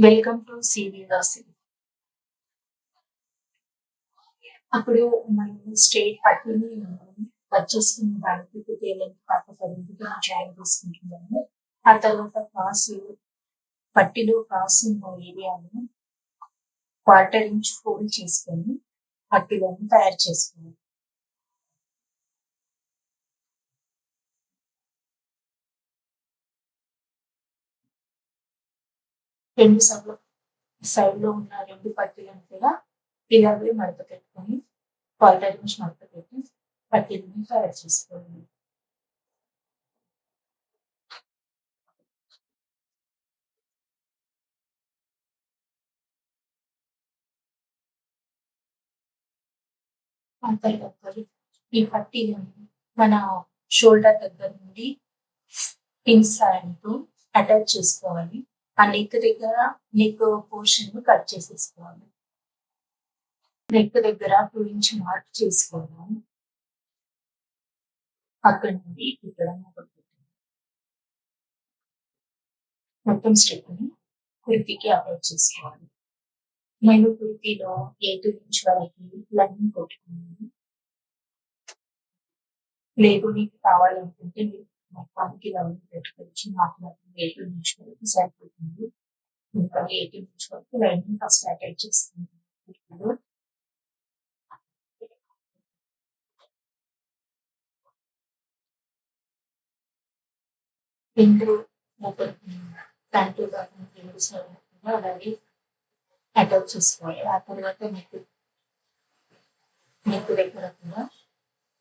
Welcome to సివిఆర్సి. అప్పుడు మనం straight పట్టిని cut చేసుకున్న దానికి కుదేలకి పక్కపడింది జాయిన్ చేసుకుంటున్నాము. ఆ తర్వాత క్రాస్ పట్టిలో క్రాస్ ఉన్న ఏరియాను 1/4 ఇంచ్ ఫోల్డ్ చేసుకొని పట్టిలను తయారు చేసుకోవాలి. రెండు సైడ్ లో ఉన్న రెండు పట్టీలను కూడా ఇలాగే మడత పెట్టుకొని 1/4 ఇంచ్ మడత పెట్టి పట్టీలను తయారు చేసుకోవాలి. ఆ తర్వాత ఈ పట్టీలను మన షోల్డర్ దగ్గర నుండి పిన్ సాయంతో అటాచ్ చేసుకోవాలి. ఆ నెక్ దగ్గర నెక్ పోర్షన్ కట్ చేసేసుకోవాలి. నెక్ దగ్గర 2 ఇంచ్ మార్క్ చేసుకోవాలి. అక్కడ నుండి ఇక్కడ మొత్తం స్ట్రిప్ ని కుర్తికి అటాచ్ చేసుకోవాలి. నేను కుర్తిలో 8 ఇంచ్ వరకు లైనింగ్ కొట్టుకున్నాను. లేదు మీకు కావాలనుకుంటే మీరు మొత్తానికి లైనింగ్ పెట్టుకోవచ్చు. నాకు 8 ఇంచ్ వరకు సరిపోతుంది. ఇంకా 8 ఇంచ్ వరకు లైనింగ్ ఫస్ట్ అటాచ్ చేసుకుంటాను. రెండు ఫ్రంట్ రెండు సైడ్ అలాగే అటాచ్ చేసుకోవాలి. ఆ తర్వాత నెక్ దగ్గర కూడా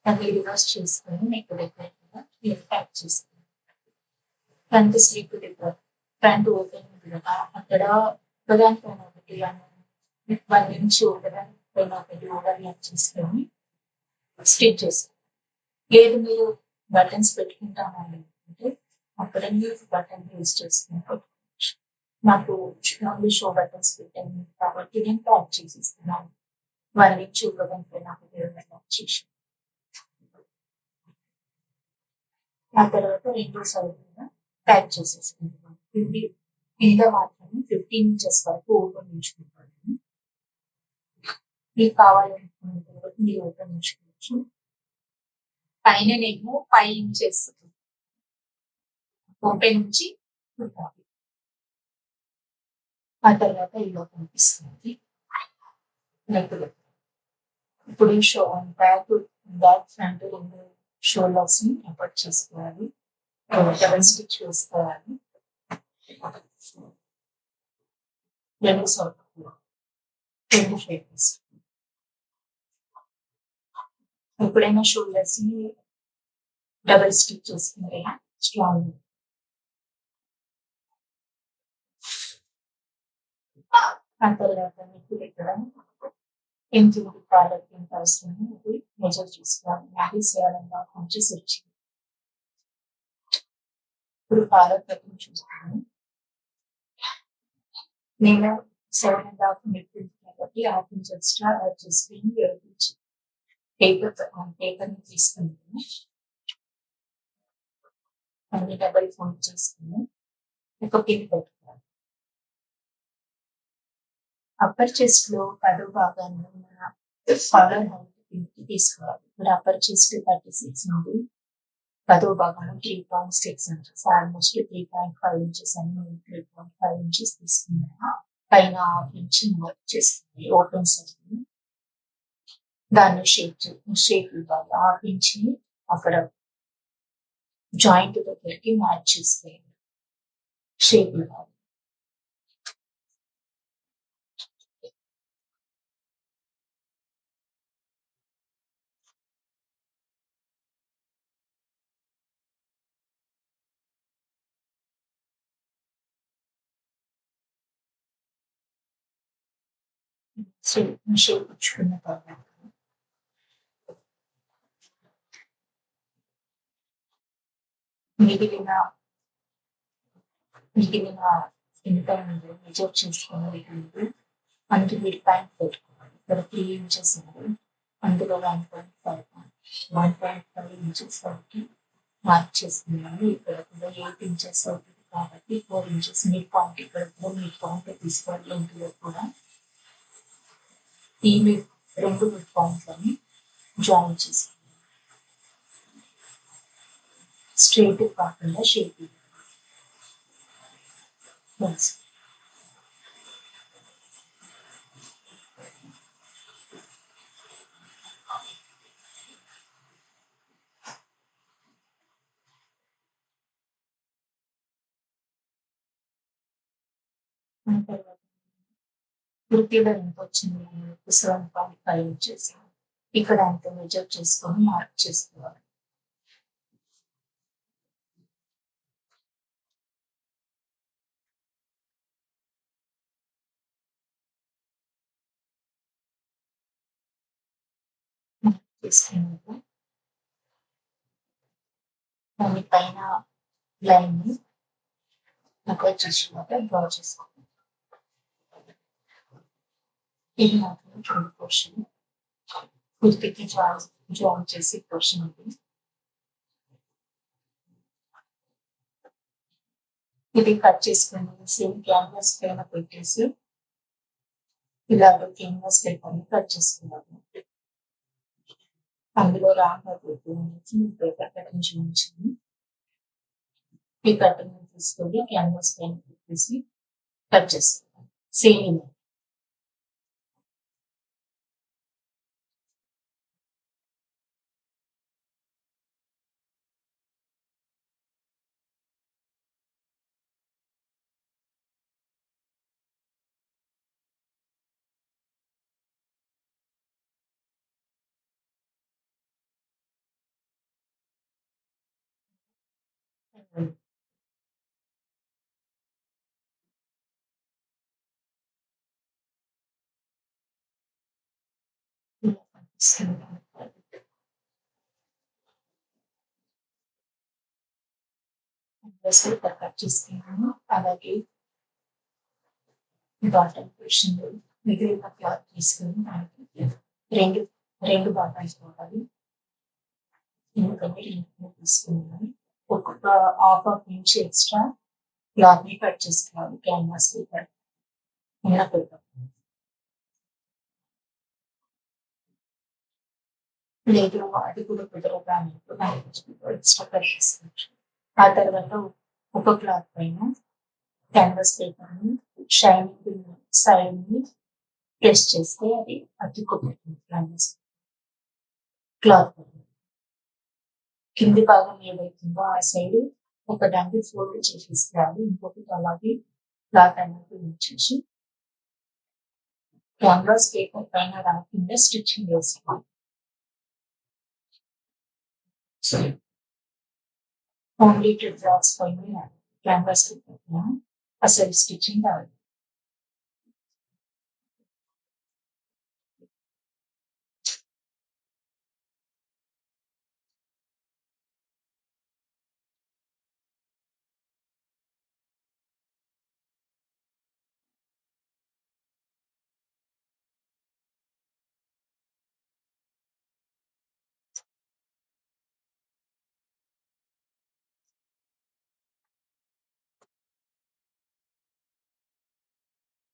దాన్ని రివర్స్ చేసుకొని నెక్ దగ్గర కూడా ప్యాక్ చేసుకోవాలి. ఫ్రంట్ స్లీప్ దగ్గర ఫ్రంట్ ఓపెన్ ఉంది కదా, అక్కడ ఒకదానిపైన ఒకటి 1 ఇంచ్ ఒకదానిపైన ఒకటి ఓవర్లాప్ చేసుకొని స్టిచ్ చేసుకోవాలి. లేదు మీరు బటన్స్ పెట్టుకుంటాము అంటే అక్కడ మీరు బటన్ యూజ్ చేసుకుంటారు. నాకు ఓన్లీ షో బటన్స్ పెట్టాను కాబట్టి నేను ప్యాక్ చేసిస్తున్నాను. 1 ఇంచ్ ఒకదానిపైన ఒకటి ఓవర్లాప్ చేసి ఆ తర్వాత రెండు సైడ్ మీద ప్యాక్ చేసేసుకుంటున్నాను. కింద మాత్రమే 15 ఇంచెస్ వరకు ఓపెన్ ఉంచుకుంటాను. మీకు కావాలనుకున్న మీరు ఓపెన్ ఉంచుకోవచ్చు. పైన నేను 5 ఇంచెస్ ఓపెన్ నుంచి ఉంటాను. ఆ తర్వాత ఇలా కనిపిస్తుంది నెక్. ఇప్పుడు బ్యాక్ ఫ్రంట్ రెండు షోల్డర్స్ ని అటాచ్ చేసుకోవాలి. డబల్ స్టిచ్ వేసుకోవాలి. రెండు సైడ్ రెండు షేప్స్. ఎప్పుడైనా షోల్డర్స్ ని డబల్ స్టిచ్ చేసుకుంటే స్ట్రాంగ్. ఆ తర్వాత మీకు ఇక్కడ ఎంత కాలర్ ఎంత అవసరమో అది మెజర్ చేసుకోవాలి. 57.5 ఇంచెస్ వచ్చింది. ఇప్పుడు కాలర్ కటింగ్ చూస్తాను. నేను 7.5 మీటర్ కాబట్టి 1/2 ఇంచ్ ఎక్స్ట్రా యాడ్ చేసుకుని 7 ఇంచ్ పేపర్ ని తీసుకుంటాను. అన్ని డబల్ ఫోల్డ్ చేసుకుని ఒక పిన్ పెట్టుకోవాలి. అప్పర్ చెస్ట్ లో 10వ భాగాన్ని మన కాలర్ హైట్ పిన్కి తీసుకోవాలి. ఇప్పుడు అప్పర్ చెస్ట్ 36 ఉంది. 10వ భాగంలో 3.6 ఇంచెస్, ఆల్మోస్ట్ 3.5 ఇంచెస్ అని 3.5 ఇంచెస్ తీసుకున్నాను. పైన 1/2 ఇంచ్ మార్క్ చేసుకుని ఓపెన్ సైడ్ దాన్ని షేప్ ఇవ్వాలి. 1/2 ఇంచ్ ని అక్కడ జాయింట్ దగ్గరికి మ్యాచ్ చేసుకోవాలి. షేప్ ఇవ్వాలి. షేప్ ఇచ్చుకున్న తర్వాత మిగిలిన ఎంత మెజర్ చేసుకుని అందులో మీరు ప్యాంట్ పెట్టుకోవాలి. ఇక్కడ 3 ఇంచెస్ ఉంది. అందులో 1.5 ఇంచెస్ వరకు మార్క్ చేసుకున్నాను. ఇక్కడ కూడా 8 ఇంచెస్ అవుతుంది కాబట్టి 4 ఇంచెస్ మిడ్ పాయింట్ ఇక్కడ కూడా మిడ్ పాయింట్ తీసుకోవాలి లెంగ్త్లో కూడా. ఈ రెండు మిడ్ పాయింట్లని జాయిన్ చేసుకోవాలి. స్ట్రైట్ కాకుండా షేప్ వృత్తిలో ఎంత వచ్చింది అనేది 7.5 ఇంచెస్ ఇక్కడ అంత మెజర్ చేసుకొని మార్క్ చేసుకోవాలి. చేసుకున్నాక దాని పైన లైన్ ని అక్కడ చూసుకుంటే డ్రా చేసుకోవాలి. ఇది మాత్రం చూడు పోర్షన్ కుర్తికి జాయిన్ చేసి పోర్షన్ ఇది. ఇది కట్ చేసుకుని సేమ్ క్యాన్వాస్ పైన పెట్టేసి ఇలాగ క్యాన్వాస్ పేపర్ ని కట్ చేసుకున్నాము. అందులో రాంగ్ పేపర్ కటింగ్ చూపించింది. ఈ కటింగ్ తీసుకొని క్యాన్వాస్ పైన పెట్టేసి కట్ చేసుకున్నాం. సేమ్ పేపర్ కట్ చేసుకున్నాము. అలాగే బాటమ్ పోర్షన్ మిగిలిన క్లాత్ తీసుకుని దానికి రెండు రెండు బాటమ్స్ కావాలి. ఎందుకంటే రెండు తీసుకున్నాను. ఒక్కొక్క హాఫ్ ఇంచ్ ఎక్స్ట్రా క్లాత్ ని కట్ చేసుకోవాలి. క్యాన్వాస్ పేపర్ ఉన్న పేపర్ లేదు అది కూడా కుదరగా ఎక్స్ట్రా కట్ చేసుకోవచ్చు. ఆ తర్వాత ఒక క్లాత్ పైన క్యాన్వాస్ పేపర్ ని షైనింగ్ సైడ్ ని ప్రెస్ చేస్తే అది అతుక్కుపోతుంది. క్యాన్వాస్ క్లాత్ కింది భాగం ఏదైతుందో ఆ సైడ్ ఒక దాన్ని ఫోల్డ్ చేసేసుకోవాలి. ఇంకొకటి అలాగే క్లాత్ అనేది ఉంచేసి క్యాన్వాస్ పేపర్ పైన రాకుండా స్టిచ్చింగ్ వేసుకోవాలి. ఓన్లీ 2 డ్రాప్స్ పైన క్యాన్వాస్ పేపర్ పైన అసలు స్టిచ్చింగ్ రావాలి.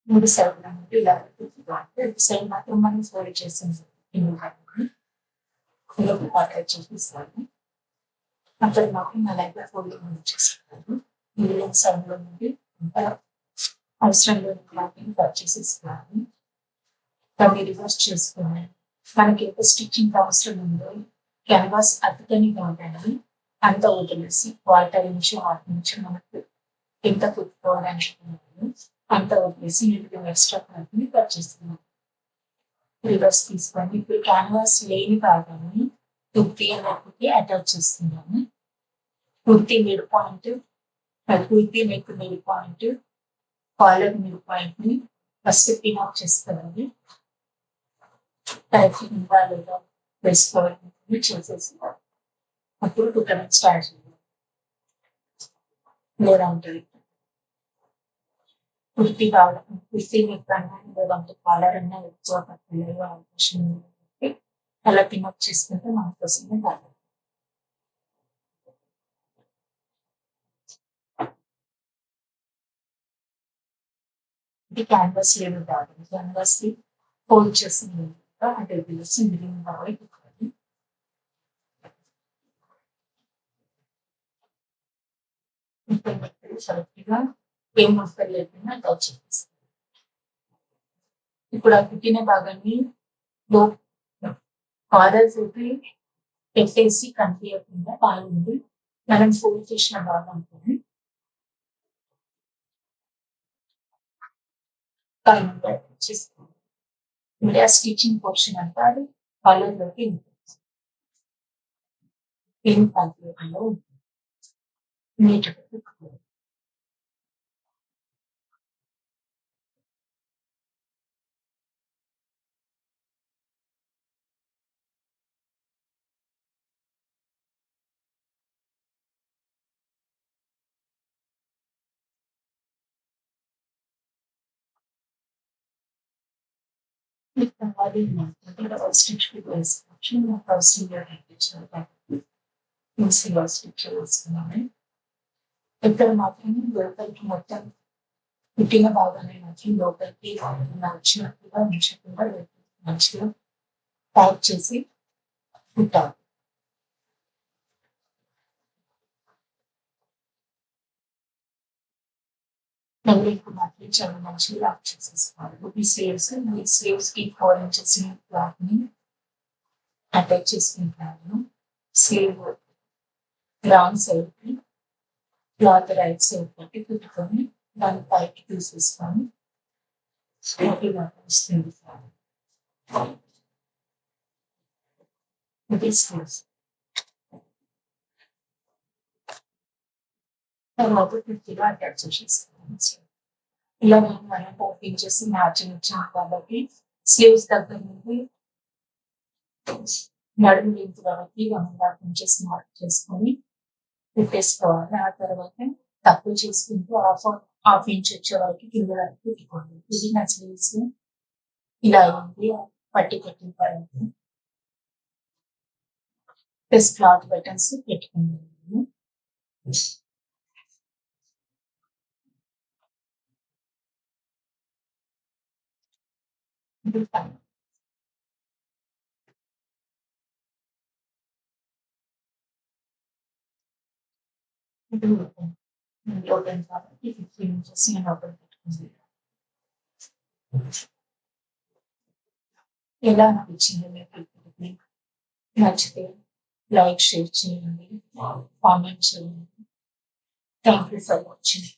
మూడు సైడ్ ఇలా సైడ్ మాత్రం మనం ఫోల్డ్ చేసింది అటాచ్ చేపిస్తాను. అక్కడ మాత్రం నా లైఫ్ ఫోల్డింగ్ చేస్తున్నాను. మిగిలిన సైడ్ లో నుండి అవసరం లేని క్లాత్ని కట్ చేసేస్తున్నాను. దాన్ని రివర్స్ చేసుకున్నాను. మనకి ఎంత స్టిచ్చింగ్ అవసరం ఉందో క్యాన్వాస్ అతుకని కావాలి అంత వదిలేసి వాటర్ నుంచి మనకు ఎంత కుట్టుకోవడానికి అంత వదిలేసి నేను ఎక్స్ట్రా క్లాత్ని కట్ చేస్తున్నాను. రివర్స్ తీసుకొని ఇప్పుడు క్యాన్వాస్ లేని భాగాన్ని కుర్తీ అనేది అటాచ్ చేస్తున్నాను. Kurti mid point kurti neck mid point collar mid point ని ఫస్ట్ పిన్ ఆఫ్ చేసుకోవాలి. టైపింగ్ ఉందా లేదా వేసుకోవాలి చేసేసి అప్పుడు కుట్టడం స్టార్ట్ చేయాలి. లేదా ఉంటుంది కుర్తీ కావాలి కుర్తీ నెక్ అన్నా లేదంటే కాలర్ అన్నా ఎక్కువ పట్టలేదు అవకాశం ఉంది. అలా పిన్ అప్ చేసుకుంటే మన కోసమే కావాలి. ఇది క్యాన్వాస్ లేదు కాదు. క్యాన్వాస్ ని ఫోల్డ్ చేసి అంటే సింగిలింగ్ బాగా కరెక్ట్ గా ఏం వస్తారు లేకుండా టచ్ చేపిస్తాం. ఇప్పుడు ఆ కుట్టిన భాగాన్ని లో కార్నర్స్ అయితే పెట్టేసి కనిపించకుండా బాగుంది. మనం ఫోల్డ్ చేసిన భాగం ఉంటుంది పైన చేస్తాం. ఇప్పుడు ఆ స్టిచ్చింగ్ పోర్షన్ అంతా అది కాలర్లోకి ఏం కనిపించకుండా ఉంటుంది. నీట్గా పెట్టుకోవాలి. అది స్టిచ్ వేసుకోవచ్చు. సీనియర్ ఈజీగా స్టిచ్ వేస్తున్నాను. ఇక్కడ మాత్రమే లోపలికి మొత్తం పుట్టిన భాగాన్ని మాత్రం లోపలికి నచ్చినట్టుగా ఉంచకుండా మంచిగా ప్యాక్ చేసి కుట్టాలి. నెగలింగ్ మాత్రం చాలా మంచిగా లాక్ చేసేసుకోవాలి. ఈ స్లీవ్స్ కి 4 ఇంచెస్ క్లాత్ ని అటాచ్ చేసుకుంటాను. స్లీవ్ రాంగ్ సైడ్ కి క్లాత్ రైట్ సైడ్ పెట్టి కుట్టుకొని దాన్ని పైకి తీసేసుకొని స్ట్రైట్గా వస్తుంది. ఇది స్లీవ్స్. తర్వాత పూర్తిగా అటాచ్ చేసేసుకోవాలి. ఇలా మనం 4 ఇంచెస్ మ్యాచింగ్ ఇచ్చాం కాబట్టి స్లీవ్స్ దగ్గర నుండి నడుము లెంత్ వరకు 1.5 ఇంచెస్ మార్క్ చేసుకొని కుట్టేసుకోవాలి. ఆ తర్వాత తక్కువ చేసుకుంటూ హాఫ్ ఇంచ్ వచ్చే వరకు కింద వరకు కుట్టుకోవాలి. ఇది నా స్లీవ్స్ ఇలా అయింది. పట్టి పెట్టిన తర్వాత ప్లస్ క్లాత్ బటన్స్ పెట్టుకున్నాను. ఇది పైన. ఇది ఓపెన్ కాబట్టి 15 ఇంచెస్ నేను ఓపెన్ పెట్టుకుంది. ఎలా అనిపించింది మీకు? నచ్చితే లైక్ షేర్ చేయండి, కామెంట్ చేయండి. Thank you for watching.